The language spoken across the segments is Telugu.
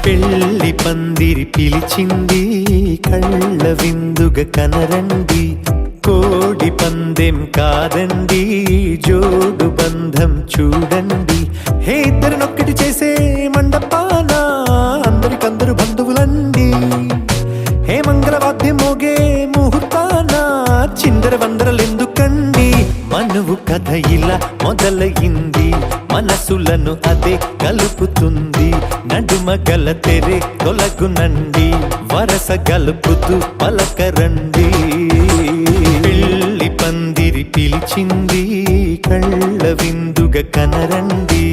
పెళ్లి పందిరి పిలిచింది, కళ్ళ విందుగ కనరండి. కోడి పందెం కాదండి, జోడు బంధం చూడండి. హే ఇద్దరినొక్కటి చేసే మండపాన అందరికందరు బంధువులండి. హే మంగళవాద్యం మోగే ముహూర్తాన చిందర వందరలెందుకండి. మనువు కథ ఇలా మొదలయింది, మనసులను అదే కలుపుతుంది. నడుమ గల తెరే తొలగునండి, వరస గలుపుతూ పలకరండి. పెళ్లి పందిరి పిలిచింది, కళ్ళ విందుగ కనరండి.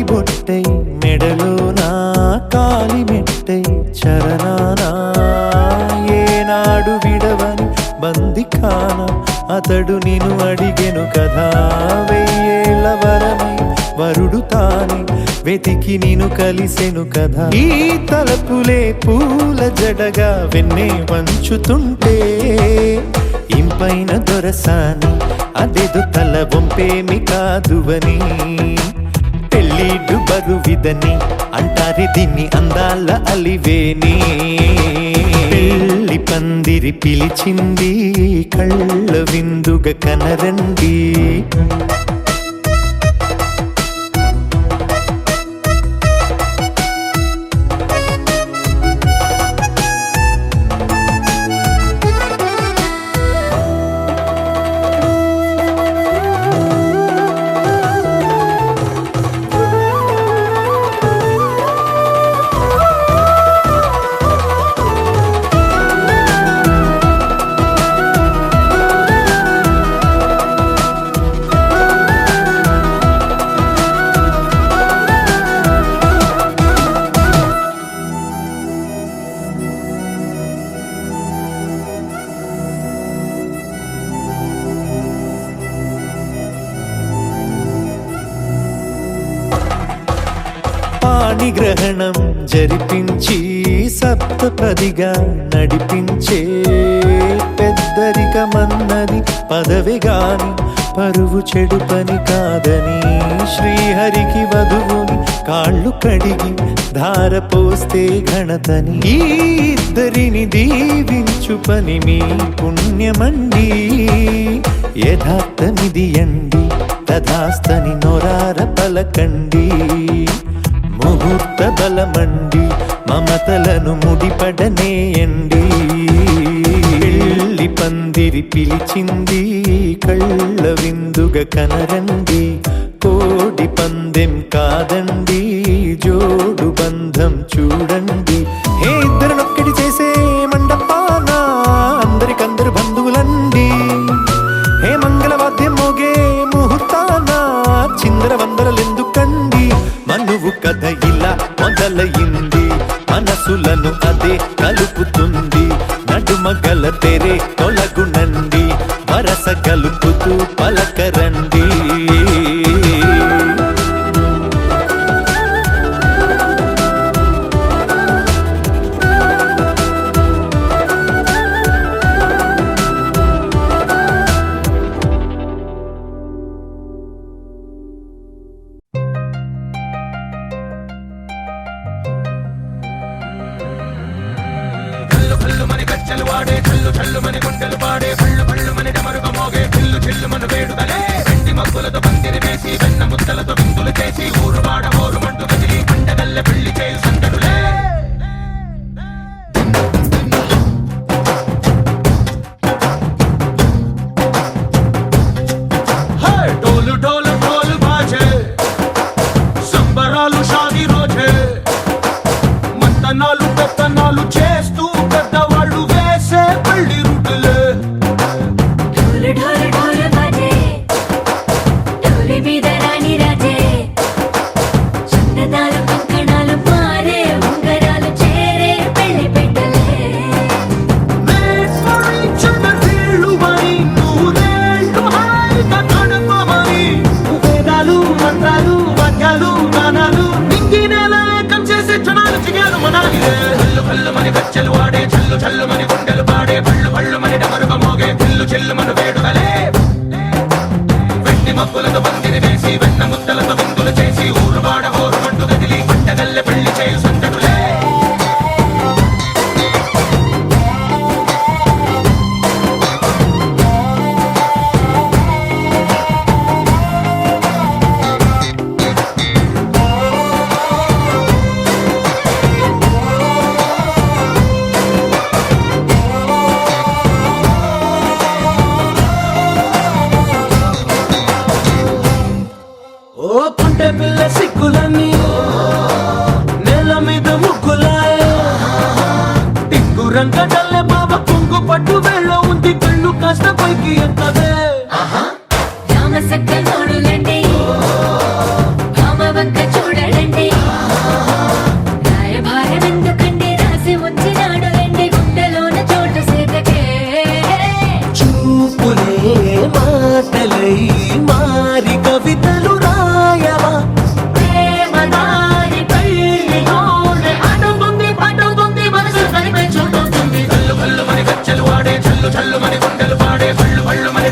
బొట్టై మెడలోనా, కాలి మెట్టై చరణానా, ఏనాడు విడవని బందిఖాన అతడు నిన్ను అడిగెను కదా. వెయ్యేళ్ల వరమై వరుడు తానే వెతికి నిన్ను కలిసెను కదా. ఈ తలపులే పూల జడగా వెన్నే వంచుతుంటే, ఇంపైన దొరసాని అదేదో తల వంపేమి కాదువని. పెళ్ళిడు బరువిదని అంటారే దీన్ని అందాల అలివేని. పెళ్లి పందిరి పిలిచింది, కళ్ళ విందుగ కనరండి. పాణిగ్రహణం జరిపించి సప్తపదిగా నడిపించే, పెద్దరికమన్నది పదవి గాని పరువు చెడు పని కాదని. శ్రీహరికి వధువుని కాళ్ళు కడిగి ధార పోస్తే ఘనతని. ఈ ఇద్దరిని దీవించు పని మీ పుణ్యమండి. యథార్థమిది అండి, తథాస్తని నొరార పలకండి. ముహూర్త బలమండి, మమతలను ముడిపడనేయండి. పెళ్లి పందిరి పిలిచింది, కళ్ళ విందుగ కనరండి. కోడి పందెం కాదండి, జోడు బంధం చూడండి. హే ఇద్దరినొక్కటి చేసే మండపాన అందరికందరు బంధువులండి. హే మంగళవాద్యం మోగే ముహూర్తాన చిందర వందరలెందుకండి. మనువు కథ ఇలా మొదలయింది, మనసులను అదే కలుపుతుంది. నడుమ గల తెరే తొలగునండి, వరస కలుపుతూ పలకరండి. గజ్జలు వాడే చల్లు చల్లు మని గుండెలు పాడే పళ్ళు పళ్ళు మని డమరుగ మోగే చిల్లు చిల్లు మన వేడుదలే వెండి మగ్గులతో పందిరి వేసి వెన్న ముద్దలతో విందులు చేసి ఊరు వాడ హోరు మంటు కదిలి పండగల్లె పెళ్లి చేయు సందడులే డోలు డోలు ఢోలు బాజే సంబరాలు షాదీ రోజే మంతనాలు పెత్తనాలు చేస్తూ పెద్దవాళ్ళు వేసే పెళ్లి రుటులే ఢోలు ఢోలు ఢోలు బాజే ఢోలి మీద రాణి రాజే చందనాలు కంకణాలు మారే ఉంగరాలు చేరే పెళ్లి పెట్టలే వేదాలు మంత్రాలు వాక్యాలు గానాలు నింగినేల ఏకం చేసే క్షణాలు చిగాలు మనాలిలే కళ్ళు కళ్ళు మని గజ్జలు వాడే చల్లు చల్లు మని గుండెలు పాడే పళ్ళు పళ్ళు మని డమరుగ మోగే పిల్లు చెల్లు మన వేడుదలే వెండి మబ్బులతో పందిరి వేసి వెన్న ముద్దలతో విందులు చేసి ఊరు వాడ హోరు మంటు గదిలి పంటగల్లె పెళ్లి చేయు సందడులే ఓ పుంటె పిల్ల సిక్కులన్నీ నేల మీద ముగ్గులాయ టింగు రంగడల్లె బాబ కుంగు పట్టు వేళ్ళ ఉంది కళ్ళు కాస్త పైకి ఎక్కదే రామ సక్క నోడులండి రామ వంక చూడడండి రాయభారం ఎందుకండి రాసి ఉంచినాడు రండి గుండెలోన చోటు సేతకే చూపులే మాటలై మారి కవితలు రాయవా ప్రేమదారి పెళ్లి నోడే అడుగుంది పట్టుకుంది మనసు కలిపే చూడుతుంది కళ్ళు కళ్ళు మని గజ్జలు వాడే చల్లు చల్లు మని గుండెలు పాడే పళ్ళు పళ్ళు మని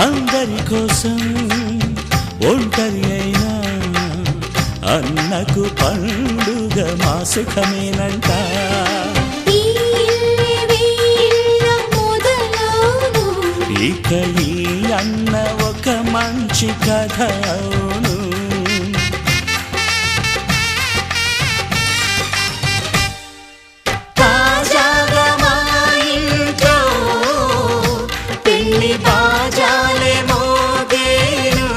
అందరి కోసం ఒంటరి అయినా అన్నకు పండుగ మా సుఖమేనంట. ఈ ఇల్లే వీళ్ళ మొదలవును. ఇక ఈ అన్న ఒక మంచి కథ అవును. తాజాగా మా ఇంట్లో పెళ్లి బాజాలే మోగేను.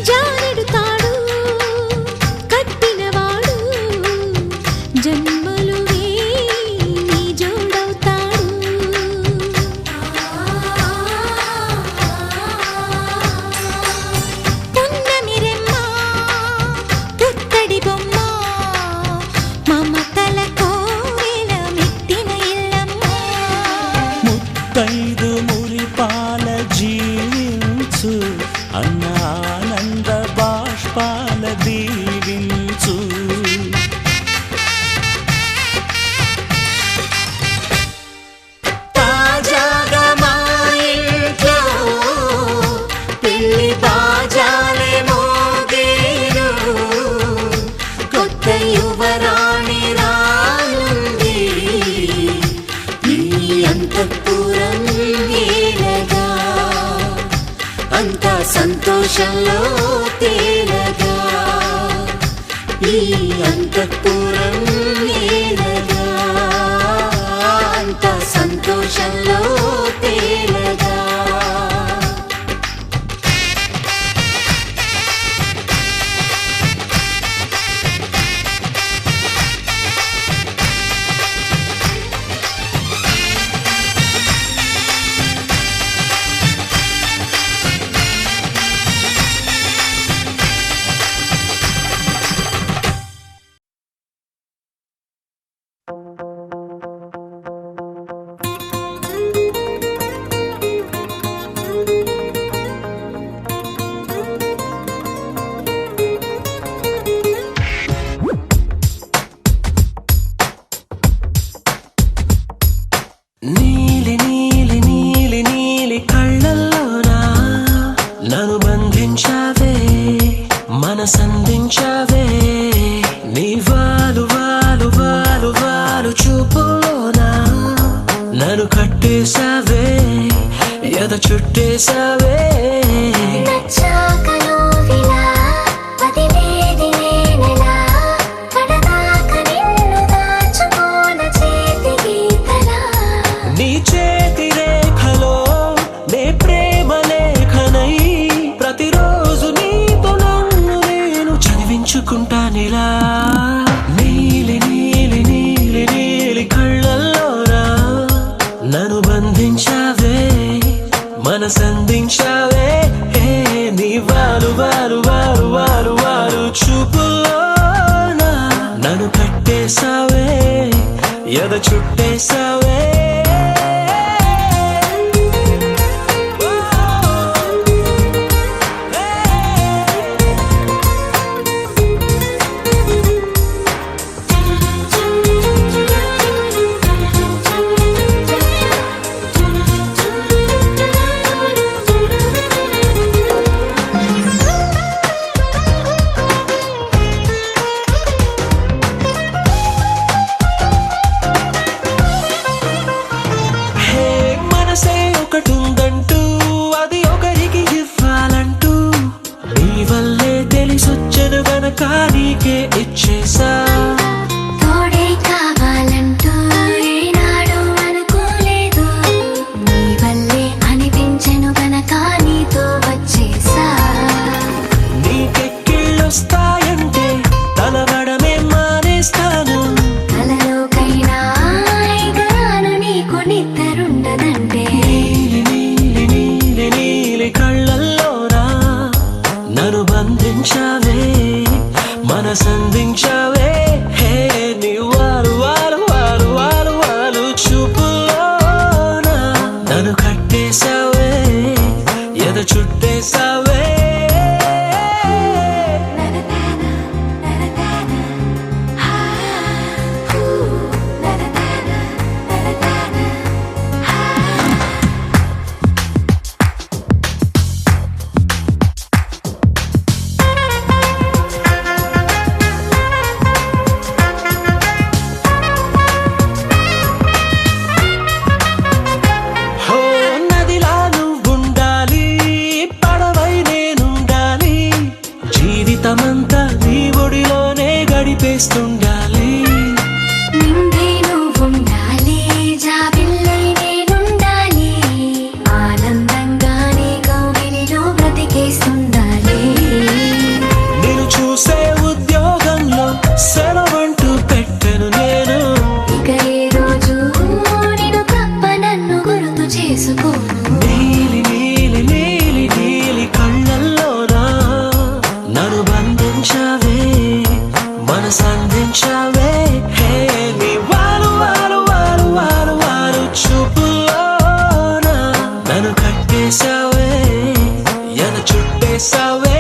జారెడు తాడు కట్టినవాడు జన్మలు వేయి జోడవుతాడు. పున్నమి రెమ్మ పుత్తడి బొమ్మ మమతల కోవెల మెట్టిన ఇల్లమ్మ. ముత్తైదు మురిపాల జీవించు అన్న ఆనంద బాష్పాల దీవించు. తాజాగా మా ఇంట్లో పెళ్లి బాజాలే మోగేను. కొత్త యువరాణి రానుంది ఈ అంతఃపురం ఏలగా. అంతా సంతోషంలో తేలగా ఈ అంతఃపురం ఏలగా. అంతా సంతోషంలో తేలగా. నీలి నీలి నీలి నీలి కళ్ళల్లోనా నన్ను బంధించావే మనసందించావే. నీ వాలు వాలు వాలు వాలు చూపులోనా నన్ను కట్టేశావే ఎద చుట్టేశావే. నీ చేతి రేఖలో నే ప్రేమ లేఖనై ప్రతిరోజు నీతో నన్ను నేను చదివించుకుంటానిలా. నీలి నీలి నీలి నీలి కళ్ళల్లోనా నన్ను బంధించావే మనసందించావే. నీ వారు వారు వారు వారు వారు చూపులోనా నన్ను కట్టేశావే ఎద చుట్టేశావే. ఒకటుందంటూ అది ఒకరికి ఇవ్వాలంటూ నీ వల్లే తెలిసొచ్చను గనక నీకే ఇచ్చేసా. తోడే కావాలంటూ ఏనాడు అనుకోలేదు నీ వల్లే అనిపించెను గనక నీతో వచ్చేసా. నీకెక్కిళ్ళొస్తాయంటే తలవడమే మానేస్తాను. కలలోకైనా ఎగరాను నీకు నిద్రుండదంటే. నీలి నీలి నీలి నీలి కళ్ళల్లోనా నన్ను బంధించావే మనసందించావే హే నీ వాలు వాలు వాలు వాలు వాలు చూపులోన నన్ను కట్టేశావే ఎద చుట్టేశావే హో నదిలా నువ్వుండాలి పడవై నేనుండాలి జీవితమంతా నీ ఒడిలోనే గడిపేస్తుండాలి నిండే నువ్వుండాలి జాబిల్లై నేనుండాలి ఆనందంగా నీ కౌగిలిలో బ్రతికేస్తుండాలి నేను చూసే ఉద్యోగంలో సెలవంటూ పెట్టను నేను ఇక ఏ రోజు నిన్ను తప్ప నన్ను గుర్తు చేసుకోను నీలి నీలి నీలి నీలి కళ్ళల్లోనా నన్ను బంధించావే మనసందించావే హే నీ వాలు వాలు వాలు వాలు వాలు చూపులోనా నన్ను కట్టేశావే ఎన చుట్టేశావే